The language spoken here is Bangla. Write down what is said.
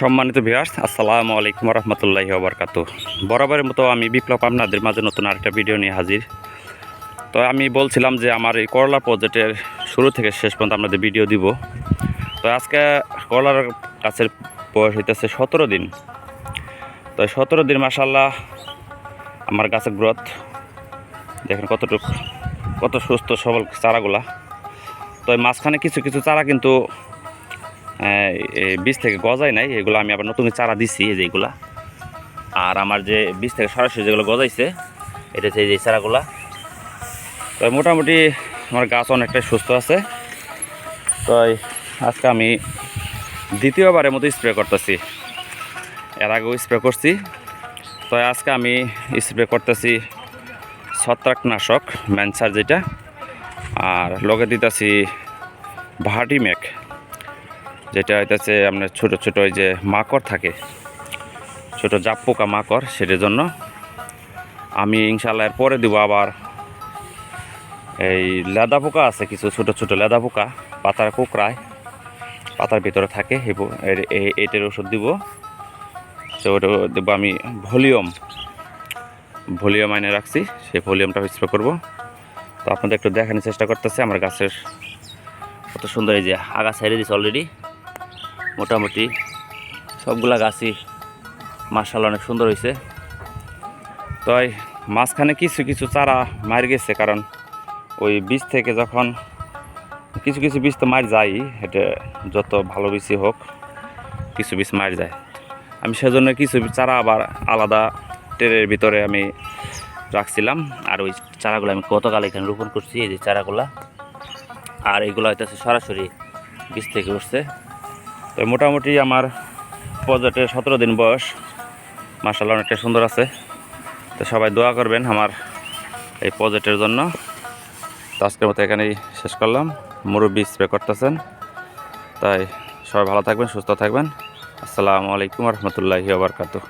সম্মানিত ভিউয়ার্স, আসসালামু আলাইকুম রহমতুল্লাহি ওয়া বারাকাতুহু। বরাবরের মতো আমি বিপ্লব আপনাদের মাঝে নতুন আরেকটা ভিডিও নিয়ে হাজির। তো আমি বলছিলাম যে আমার এই করলা প্রজেক্টের শুরু থেকে শেষ পর্যন্ত আপনাদের ভিডিও দিব। তো আজকে করলার গাছের বয়স হইতেছে 17 দিন। তো 17 দিন মাশাআল্লাহ আমার গাছের গ্রোথ দেখেন কত সুস্থ সবল চারাগুলা। তো মাঝখানে কিছু কিছু চারা কিন্তু বীজ থেকে গজায় নাই, এগুলো আমি আবার নতুন চারা দিছি এই যে এইগুলা। আর আমার যে বীজ থেকে সরাসরি যেগুলো গজাইছে এটা হচ্ছে এই যে চারাগুলা। তো মোটামুটি আমার গাছ অনেকটাই সুস্থ আছে। তো আজকে আমি দ্বিতীয়বারের মতো স্প্রে করতেছি, এর আগেও স্প্রে করছি। তো আজকে আমি স্প্রে করতেছি ছত্রাকনাশক ম্যানসার যেটা, আর লগে দিতেছি ভার্টিম্যাক, যেটা হইতেছে আপনার ছোটো ছোটো ওই যে মাকড় থাকে, ছোটো জাপ পোকা মাকড়, সেটার জন্য আমি ইনশাল্লাহ এর পরে দেবো আবার এই লেদা পোকা আছে, কিছু ছোটো ছোটো লেদা পোকা পাতার কোঁকড়ায় পাতার ভিতরে থাকে, এটার ওষুধ দিব। তো ওটা দেবো আমি ভলিউম আইনে রাখছি, সেই ভলিউমটা স্প্রে করবো। তো আপনাদের একটু দেখানোর চেষ্টা করতেছে আমার গাছের কত সুন্দর, এই যে আগা ছেড়ে দিচ্ছে অলরেডি। মোটামুটি সবগুলা গাছই মাশাআল্লাহ অনেক সুন্দর হয়েছে। তো মাঝখানে কিছু কিছু চারা মার গেছে, কারণ ওই বীজ থেকে যখন কিছু কিছু বীজ তো মার যায়, এটা যত ভালো বীজই হোক কিছু বীজ মার যায়। আমি সেজন্য কিছু চারা আবার আলাদা ট্রের ভিতরে আমি রাখছিলাম। আর ওই চারাগুলো আমি গতকাল এখানে রোপণ করছি, এই যে চারাগুলা। আর এইগুলো হয়তো সরাসরি বীজ থেকে উঠছে। তো মোটামুটি আমার প্রজেক্টের 17 দিন বয়স, মাশাআল্লাহ অনেকটা সুন্দর আছে। তো সবাই দোয়া করবেন আমার এই প্রজেক্টের জন্য। তো আজকের মতো এখানেই শেষ করলাম। মুরব্বি স্প্রে করতেছেন। তাই সবাই ভালো থাকবেন, সুস্থ থাকবেন। আসসালামু আলাইকুম রহমতুল্লাহি ওয়া বারাকাতুহু।